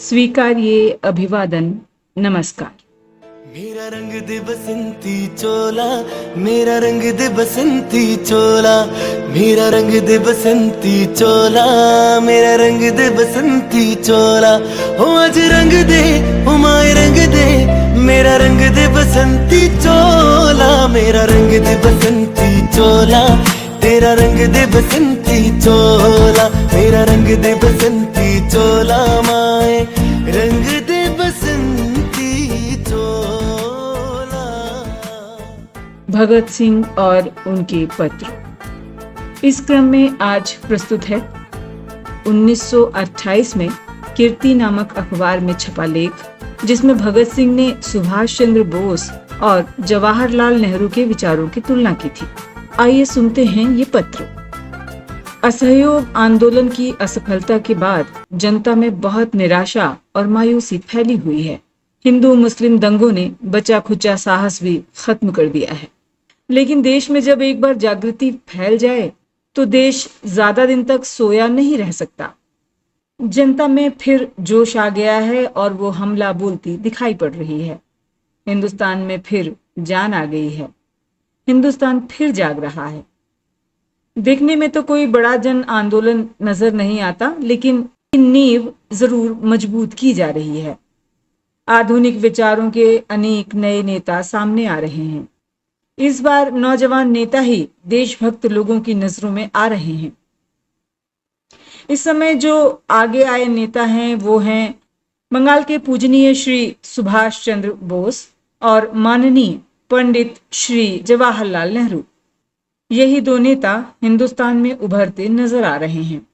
स्वीकारिए अभिवादन। नमस्कार। मेरा रंग दे बसंती चोला, मेरा रंग दे बसंती चोला, मेरा रंग दे बसंती चोला, मेरा रंग दे बसंती चोला। हो आज रंग दे, हो माए रंग दे, मेरा रंग दे बसंती चोला, मेरा रंग दे बसंती चोला, तेरा रंग दे बसंती चोला, मेरा रंग दे बसंती चोला, माए रंग दे बसंती चोला। भगत सिंह और उनके पत्र। इस क्रम में आज प्रस्तुत है 1928 में कीर्ति नामक अखबार में छपा लेख, जिसमें भगत सिंह ने सुभाष चंद्र बोस और जवाहरलाल नेहरू के विचारों की तुलना की थी। आइए सुनते हैं ये पत्र। असहयोग आंदोलन की असफलता के बाद जनता में बहुत निराशा और मायूसी फैली हुई है। हिंदू मुस्लिम दंगों ने बचा खुचा साहस भी खत्म कर दिया है। लेकिन देश में जब एक बार जागृति फैल जाए तो देश ज्यादा दिन तक सोया नहीं रह सकता। जनता में फिर जोश आ गया है और वो हमला बोलती दिखाई पड़ रही है। हिंदुस्तान में फिर जान आ गई है। हिंदुस्तान फिर जाग रहा है। देखने में तो कोई बड़ा जन आंदोलन नजर नहीं आता, लेकिन नींव जरूर मजबूत की जा रही है। आधुनिक विचारों के अनेक नए नेता सामने आ रहे हैं। इस बार नौजवान नेता ही देशभक्त लोगों की नजरों में आ रहे हैं। इस समय जो आगे आए नेता हैं वो हैं बंगाल के पूजनीय श्री सुभाष चंद्र बोस और माननीय पंडित श्री जवाहरलाल नेहरू। यही दो नेता हिंदुस्तान में उभरते नजर आ रहे हैं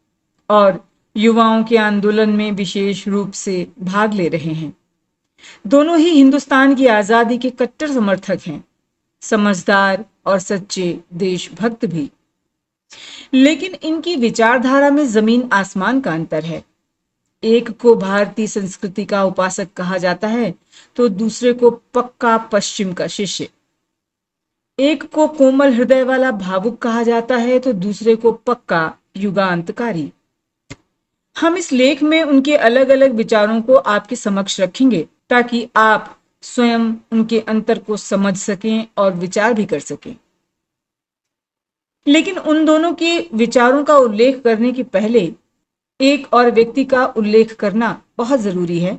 और युवाओं के आंदोलन में विशेष रूप से भाग ले रहे हैं। दोनों ही हिंदुस्तान की आजादी के कट्टर समर्थक हैं, समझदार और सच्चे देशभक्त भी। लेकिन इनकी विचारधारा में जमीन आसमान का अंतर है। एक को भारतीय संस्कृति का उपासक कहा जाता है तो दूसरे को पक्का पश्चिम का शिष्य। एक को कोमल हृदय वाला भावुक कहा जाता है तो दूसरे को पक्का युगांतकारी। हम इस लेख में उनके अलग अलग विचारों को आपके समक्ष रखेंगे ताकि आप स्वयं उनके अंतर को समझ सकें और विचार भी कर सकें। लेकिन उन दोनों के विचारों का उल्लेख करने के पहले एक और व्यक्ति का उल्लेख करना बहुत जरूरी है,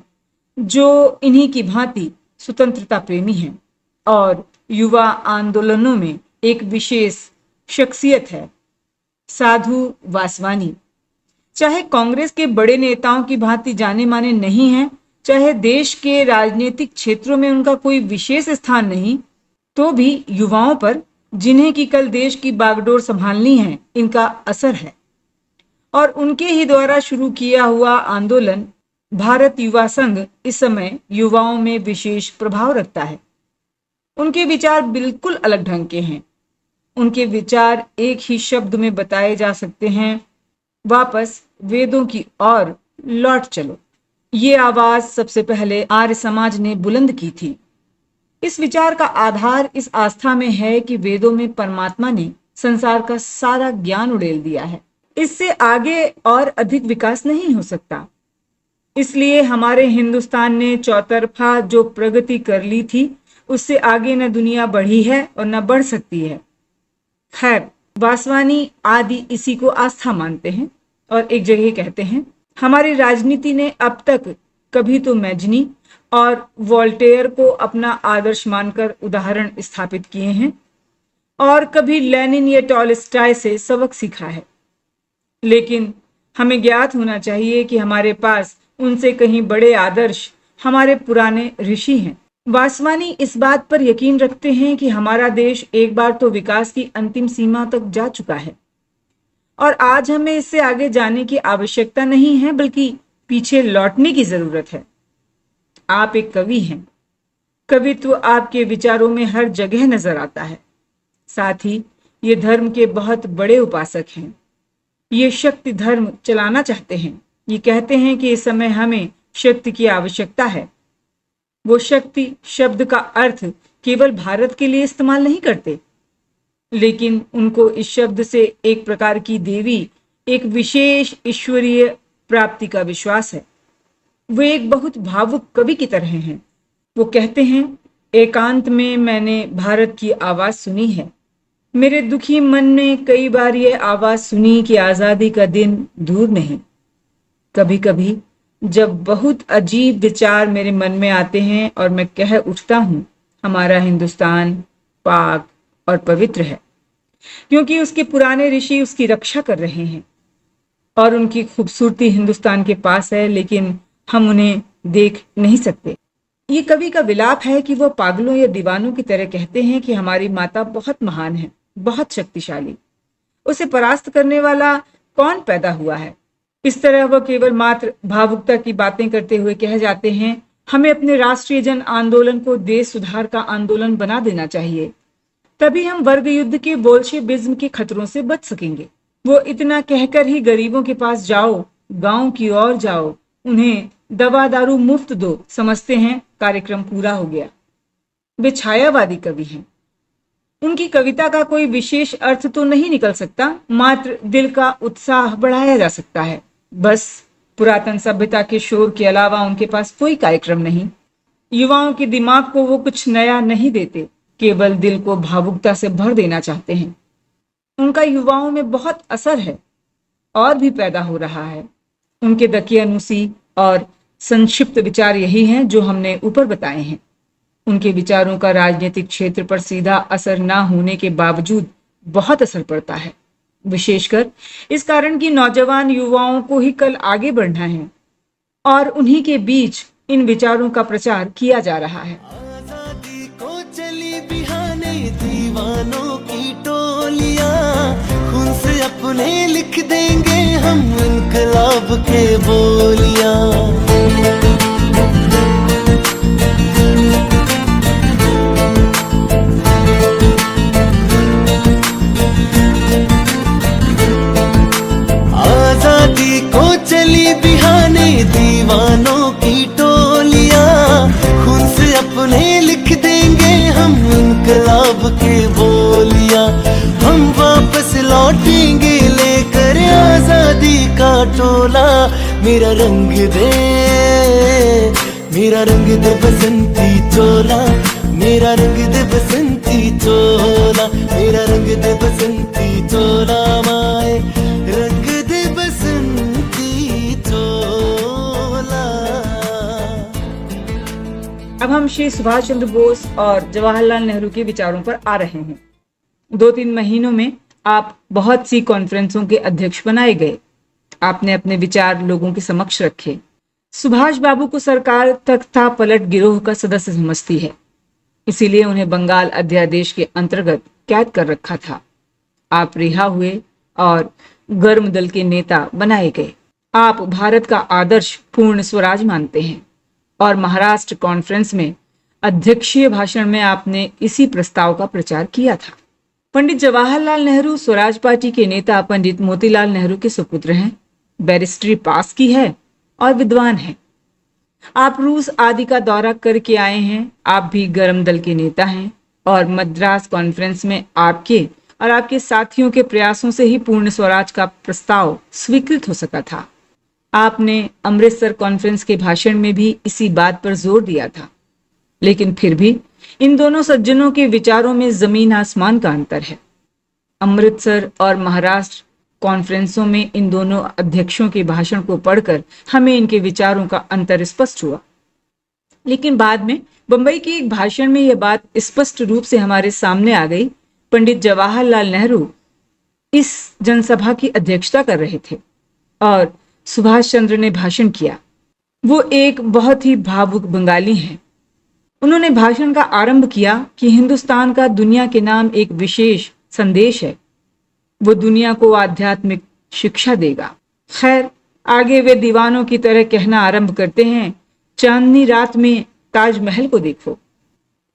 जो इन्हीं की भांति स्वतंत्रता प्रेमी हैं और युवा आंदोलनों में एक विशेष शख्सियत है, साधु वासवानी। चाहे कांग्रेस के बड़े नेताओं की भांति जाने माने नहीं हैं, चाहे देश के राजनीतिक क्षेत्रों में उनका कोई विशेष स्थान नहीं, तो भी युवाओं पर, जिन्हें कि कल देश की बागडोर संभालनी है, इनका असर है। और उनके ही द्वारा शुरू किया हुआ आंदोलन भारत युवा संघ इस समय युवाओं में विशेष प्रभाव रखता है। उनके विचार बिल्कुल अलग ढंग के हैं। उनके विचार एक ही शब्द में बताए जा सकते हैं, वापस वेदों की ओर लौट चलो। ये आवाज सबसे पहले आर्य समाज ने बुलंद की थी। इस विचार का आधार इस आस्था में है कि वेदों में परमात्मा ने संसार का सारा ज्ञान उड़ेल दिया है। इससे आगे और अधिक विकास नहीं हो सकता। इसलिए हमारे हिंदुस्तान ने चौतरफा जो प्रगति कर ली थी, उससे आगे न दुनिया बढ़ी है और न बढ़ सकती है। खैर, वासवानी आदि इसी को आस्था मानते हैं और एक जगह कहते हैं, हमारी राजनीति ने अब तक कभी तो मैजनी और वोल्टेयर को अपना आदर्श मानकर उदाहरण स्थापित किए हैं और कभी लेनिन या टॉलस्टॉय से सबक सीखा है। लेकिन हमें ज्ञात होना चाहिए कि हमारे पास उनसे कहीं बड़े आदर्श हमारे पुराने ऋषि हैं। वासवानी इस बात पर यकीन रखते हैं कि हमारा देश एक बार तो विकास की अंतिम सीमा तक जा चुका है और आज हमें इससे आगे जाने की आवश्यकता नहीं है, बल्कि पीछे लौटने की जरूरत है। आप एक कवि हैं। कवित्व आपके विचारों में हर जगह नजर आता है। साथ ही ये धर्म के बहुत बड़े उपासक हैं। ये शक्ति धर्म चलाना चाहते हैं। ये कहते हैं कि इस समय हमें शक्ति की आवश्यकता है। वो शक्ति शब्द का अर्थ केवल भारत के लिए इस्तेमाल नहीं करते, लेकिन उनको इस शब्द से एक प्रकार की देवी, एक विशेष ईश्वरीय प्राप्ति का विश्वास है। वो एक बहुत भावुक कवि की तरह हैं। वो कहते हैं, एकांत में मैंने भारत की आवाज सुनी है। मेरे दुखी मन ने कई बार ये आवाज सुनी कि आजादी का दिन दूर नहीं। कभी कभी जब बहुत अजीब विचार मेरे मन में आते हैं और मैं कह उठता हूं, हमारा हिंदुस्तान पाक और पवित्र है, क्योंकि उसके पुराने ऋषि उसकी रक्षा कर रहे हैं और उनकी खूबसूरती हिंदुस्तान के पास है, लेकिन हम उन्हें देख नहीं सकते। ये कवि का विलाप है कि वह पागलों या दीवानों की तरह कहते हैं कि हमारी माता बहुत महान है, बहुत शक्तिशाली, उसे परास्त करने वाला कौन पैदा हुआ है। इस तरह वह केवल मात्र भावुकता की बातें करते हुए कह जाते हैं, हमें अपने राष्ट्रीय जन आंदोलन को देश सुधार का आंदोलन बना देना चाहिए, तभी हम वर्ग युद्ध के बोल्शेविज्म के खतरों से बच सकेंगे। वो इतना कहकर ही गरीबों के पास जाओ, गांव की ओर जाओ, उन्हें दवा दारू मुफ्त दो, समझते हैं कार्यक्रम पूरा हो गया। वे छायावादी कवि हैं। उनकी कविता का कोई विशेष अर्थ तो नहीं निकल सकता, मात्र दिल का उत्साह बढ़ाया जा सकता है। बस पुरातन सभ्यता के शोर के अलावा उनके पास कोई कार्यक्रम नहीं। युवाओं के दिमाग को वो कुछ नया नहीं देते, केवल दिल को भावुकता से भर देना चाहते हैं। उनका युवाओं में बहुत असर है और भी पैदा हो रहा है। उनके दकियानूसी और संक्षिप्त विचार यही हैं जो हमने ऊपर बताए हैं। उनके विचारों का राजनीतिक क्षेत्र पर सीधा असर ना होने के बावजूद बहुत असर पड़ता है, विशेषकर इस कारण कि नौजवान युवाओं को ही कल आगे बढ़ना है और उन्हीं के बीच इन विचारों का प्रचार किया जा रहा है। आजादी को चली बिहाने दीवानों की टोलियां, खून से अपने लिख देंगे हम इनकलाब के बोलियां। आजादी को चली बिहाने दीवानों की टोलियां, खून से अपने लिख देंगे हम इनकलाब के बोलियां। हम वापस लौटेंगे लेकर आजादी का टोला, मेरा रंग दे, मेरा रंग दे बसंती चोला, मेरा रंग दे बसंती चोला, मेरा रंग दे बसंती चोला, माए रंग दे बसंती चोला। अब हम श्री सुभाष चंद्र बोस और जवाहरलाल नेहरू के विचारों पर आ रहे हैं। 2-3 महीनों में आप बहुत सी कॉन्फ्रेंसों के अध्यक्ष बनाए गए। आपने अपने विचार लोगों के समक्ष रखे। सुभाष बाबू को सरकार तख्ता पलट गिरोह का सदस्य समझती है, इसीलिए उन्हें बंगाल अध्यादेश के अंतर्गत कैद कर रखा था। आप रिहा हुए और गर्म दल के नेता बनाए गए। आप भारत का आदर्श पूर्ण स्वराज मानते हैं और महाराष्ट्र कॉन्फ्रेंस में अध्यक्षीय भाषण में आपने इसी प्रस्ताव का प्रचार किया था। पंडित जवाहरलाल नेहरू स्वराज पार्टी के नेता पंडित मोतीलाल नेहरू के सुपुत्र हैं, बैरिस्ट्री पास की है और विद्वान हैं। आप रूस आदि का दौरा करके आए हैं। आप भी गर्म दल के नेता हैं और मद्रास कॉन्फ्रेंस में आपके और आपके साथियों के प्रयासों से ही पूर्ण स्वराज का प्रस्ताव स्वीकृत हो सका था। आपने अमृतसर कॉन्फ्रेंस के भाषण में भी इसी बात पर जोर दिया था। लेकिन फिर भी इन दोनों सज्जनों के विचारों में जमीन आसमान का अंतर है। अमृतसर और महाराष्ट्र कॉन्फ्रेंसों में इन दोनों अध्यक्षों के भाषण को पढ़कर हमें इनके विचारों का अंतर स्पष्ट हुआ। लेकिन बाद में बंबई के एक भाषण में यह बात स्पष्ट रूप से हमारे सामने आ गई। पंडित जवाहरलाल नेहरू इस जनसभा की अध्यक्षता कर रहे थे और सुभाष चंद्र ने भाषण किया। वो एक बहुत ही भावुक बंगाली हैं। उन्होंने भाषण का आरंभ किया कि हिंदुस्तान का दुनिया के नाम एक विशेष संदेश है। वो दुनिया को आध्यात्मिक शिक्षा देगा। खैर, आगे वे दीवानों की तरह कहना आरंभ करते हैं, चांदनी रात में ताजमहल को देखो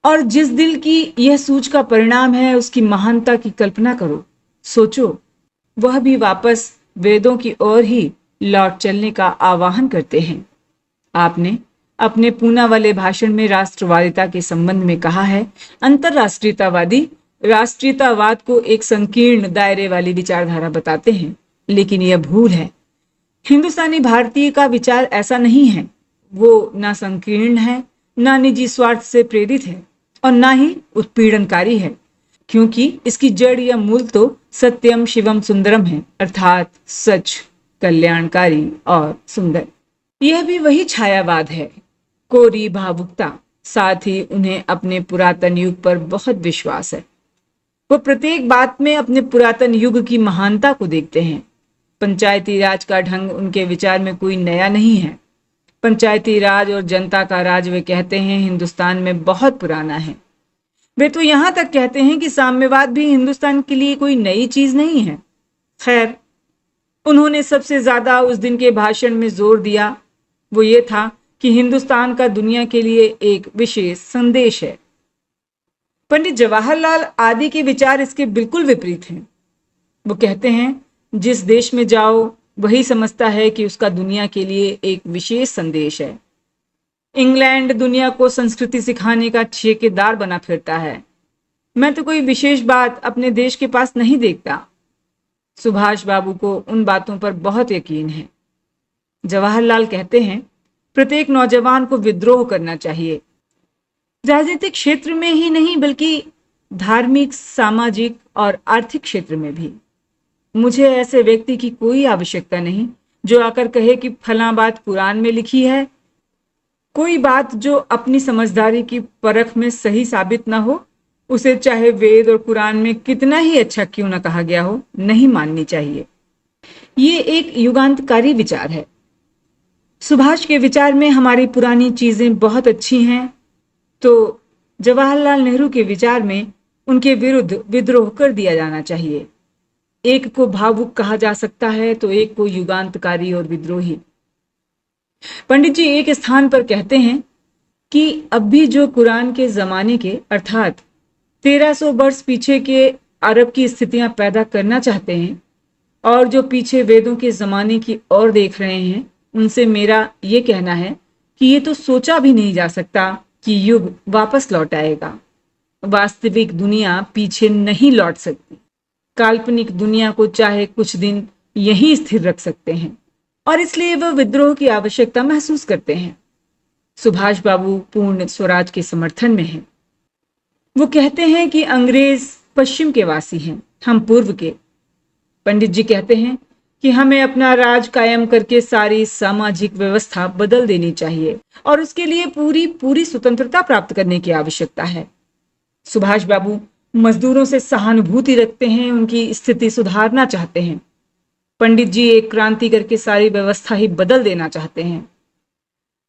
और जिस दिल की यह सूझ का परिणाम है उसकी महानता की कल्पना करो। सोचो, वह भी वापस वेदों की ओर ही लौट चलने का आह्वान करते हैं। आपने अपने पूना वाले भाषण में राष्ट्रवादिता के संबंध में कहा है, अंतरराष्ट्रीयतावादी राष्ट्रीयतावाद को एक संकीर्ण दायरे वाली विचारधारा बताते हैं, लेकिन यह भूल है। हिंदुस्तानी भारतीय का विचार ऐसा नहीं है। वो ना संकीर्ण है, ना निजी स्वार्थ से प्रेरित है और ना ही उत्पीड़नकारी है, क्योंकि इसकी जड़ या मूल तो सत्यम शिवम सुंदरम है, अर्थात सच, कल्याणकारी और सुंदर। यह भी वही छायावाद है, कोरी भावुकता। साथ ही उन्हें अपने पुरातन युग पर बहुत विश्वास है। वो प्रत्येक बात में अपने पुरातन युग की महानता को देखते हैं। पंचायती राज का ढंग उनके विचार में कोई नया नहीं है। पंचायती राज और जनता का राज वे कहते हैं हिंदुस्तान में बहुत पुराना है। वे तो यहां तक कहते हैं कि साम्यवाद भी हिंदुस्तान के लिए कोई नई चीज नहीं है। खैर, उन्होंने सबसे ज्यादा उस दिन के भाषण में जोर दिया वो ये था कि हिंदुस्तान का दुनिया के लिए एक विशेष संदेश है। पंडित जवाहरलाल आदि के विचार इसके बिल्कुल विपरीत हैं। वो कहते हैं जिस देश में जाओ वही समझता है कि उसका दुनिया के लिए एक विशेष संदेश है। इंग्लैंड दुनिया को संस्कृति सिखाने का ठेकेदार बना फिरता है। मैं तो कोई विशेष बात अपने देश के पास नहीं देखता। सुभाष बाबू को उन बातों पर बहुत यकीन है। जवाहरलाल कहते हैं प्रत्येक नौजवान को विद्रोह करना चाहिए, राजनीतिक क्षेत्र में ही नहीं बल्कि धार्मिक, सामाजिक और आर्थिक क्षेत्र में भी। मुझे ऐसे व्यक्ति की कोई आवश्यकता नहीं जो आकर कहे कि फलां बात कुरान में लिखी है। कोई बात जो अपनी समझदारी की परख में सही साबित ना हो, उसे चाहे वेद और कुरान में कितना ही अच्छा क्यों ना कहा गया हो, नहीं माननी चाहिए। ये एक युगांतकारी विचार है। सुभाष के विचार में हमारी पुरानी चीजें बहुत अच्छी हैं, तो जवाहरलाल नेहरू के विचार में उनके विरुद्ध विद्रोह कर दिया जाना चाहिए। एक को भावुक कहा जा सकता है तो एक को युगांतकारी और विद्रोही। पंडित जी एक स्थान पर कहते हैं कि अब भी जो कुरान के जमाने के अर्थात 1300 वर्ष पीछे के अरब की स्थितियां पैदा करना चाहते हैं और जो पीछे वेदों के जमाने की ओर देख रहे हैं, उनसे मेरा ये कहना है कि ये तो सोचा भी नहीं जा सकता कि युग वापस लौट आएगा। वास्तविक दुनिया पीछे नहीं लौट सकती। काल्पनिक दुनिया को चाहे कुछ दिन यहीं स्थिर रख सकते हैं और इसलिए वह विद्रोह की आवश्यकता महसूस करते हैं। सुभाष बाबू पूर्ण स्वराज के समर्थन में हैं। वो कहते हैं कि अंग्रेज पश्चिम के वासी हैं, हम पूर्व के। पंडित जी कहते हैं कि हमें अपना राज कायम करके सारी सामाजिक व्यवस्था बदल देनी चाहिए और उसके लिए पूरी पूरी स्वतंत्रता प्राप्त करने की आवश्यकता है। सुभाष बाबू मजदूरों से सहानुभूति रखते हैं, उनकी स्थिति सुधारना चाहते हैं। पंडित जी एक क्रांति करके सारी व्यवस्था ही बदल देना चाहते हैं।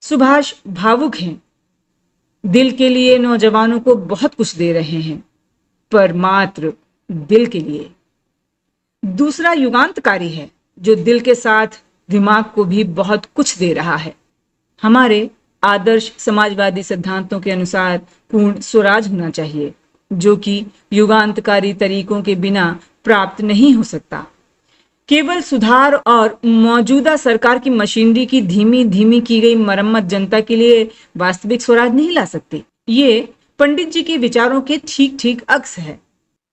सुभाष भावुक हैं, दिल के लिए नौजवानों को बहुत कुछ दे रहे हैं, पर मात्र दिल के लिए। दूसरा युगांतकारी है जो दिल के साथ दिमाग को भी बहुत कुछ दे रहा है। हमारे आदर्श समाजवादी सिद्धांतों के अनुसार पूर्ण स्वराज होना चाहिए, जो कि युगांतकारी तरीकों के बिना प्राप्त नहीं हो सकता। केवल सुधार और मौजूदा सरकार की मशीनरी की धीमी धीमी की गई मरम्मत जनता के लिए वास्तविक स्वराज नहीं ला सकती। ये पंडित जी के विचारों के ठीक ठीक अक्स है।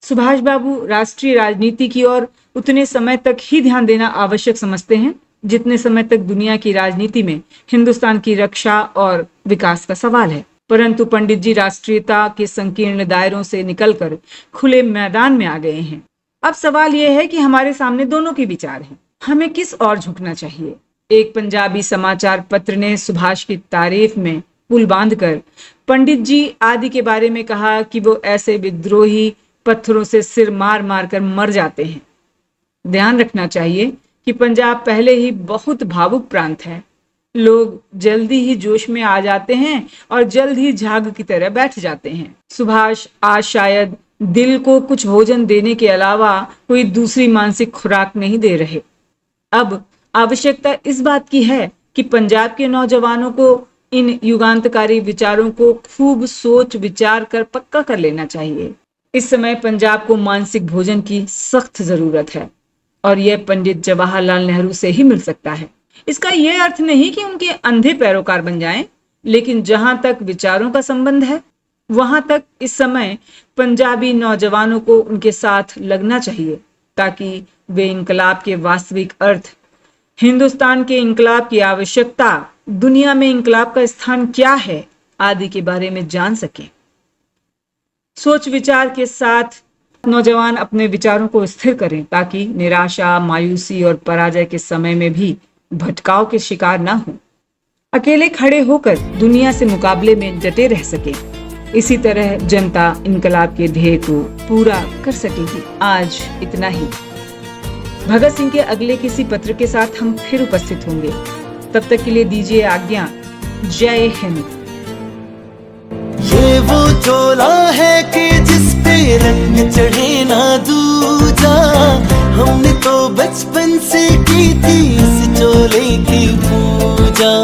सुभाष बाबू राष्ट्रीय राजनीति की ओर उतने समय तक ही ध्यान देना आवश्यक समझते हैं जितने समय तक दुनिया की राजनीति में हिंदुस्तान की रक्षा और विकास का सवाल है। परंतु पंडित जी राष्ट्रीयता के संकीर्ण दायरों से निकलकर खुले मैदान में आ गए हैं। अब सवाल यह है कि हमारे सामने दोनों के विचार हैं, हमें किस ओर झुकना चाहिए। एक पंजाबी समाचार पत्र ने सुभाष की तारीफ में पुल बांधकर पंडित जी आदि के बारे में कहा कि वो ऐसे विद्रोही पत्थरों से सिर मार मार कर मर जाते हैं। ध्यान रखना चाहिए कि पंजाब पहले ही बहुत भावुक प्रांत है। लोग जल्दी ही जोश में आ जाते हैं और जल्द ही झाग की तरह बैठ जाते हैं। सुभाष आज शायद दिल को कुछ भोजन देने के अलावा कोई दूसरी मानसिक खुराक नहीं दे रहे। अब आवश्यकता इस बात की है कि पंजाब के नौजवानों को इन युगांतकारी विचारों को खूब सोच विचार कर पक्का कर लेना चाहिए। इस समय पंजाब को मानसिक भोजन की सख्त जरूरत है और यह पंडित जवाहरलाल नेहरू से ही मिल सकता है। इसका यह अर्थ नहीं कि उनके अंधे पैरोकार बन जाएं, लेकिन जहां तक विचारों का संबंध है वहां तक इस समय पंजाबी नौजवानों को उनके साथ लगना चाहिए ताकि वे इंकलाब के वास्तविक अर्थ हिंदुस्तान के इंकलाब की आवश्यकता, दुनिया में इंकलाब का स्थान क्या है आदि के बारे में जान सकें। सोच विचार के साथ नौजवान अपने विचारों को स्थिर करें ताकि निराशा, मायूसी और पराजय के समय में भी भटकाव के शिकार ना हो। अकेले खड़े होकर दुनिया से मुकाबले में डटे रह सके। इसी तरह जनता इंकलाब के ध्येय को पूरा कर सकेगी। आज इतना ही। भगत सिंह के अगले किसी पत्र के साथ हम फिर उपस्थित होंगे। तब तक के लिए दीजिए आज्ञा। जय हिंद। ये वो चोला है कि जिस पे रंग चढ़े ना दूजा, हमने तो बचपन से की थी इस चोले की पूजा।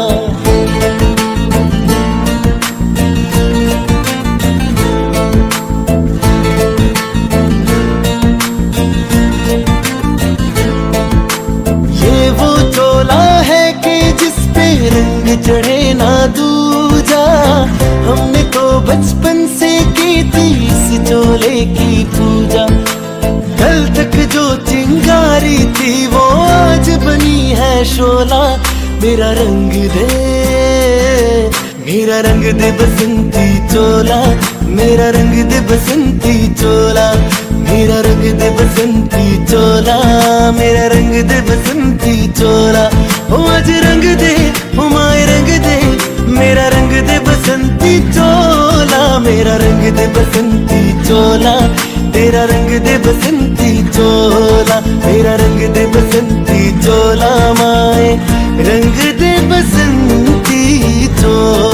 ये वो चोला है कि जिस पे रंग चढ़े ना दूजा, हमने तो बचपन से की थी इस चोले की पूजा। कल तक जो चिंगारी थी वो आज बनी है शोला। मेरा रंग दे, मेरा रंग दे बसंती चोला, मेरा रंग दे बसंती चोला, मेरा रंग दे बसंती चोला, मेरा रंग दे बसंती चोला। ओ आज रंग दे, ओ माए रंग दे, मेरा रंग दे बसंती चोला, मेरा रंग दे बसंती चोला, तेरा रंग दे बसंती चोला, मेरा रंग दे बसंती चोला, माए रंग दे बसंती चोला।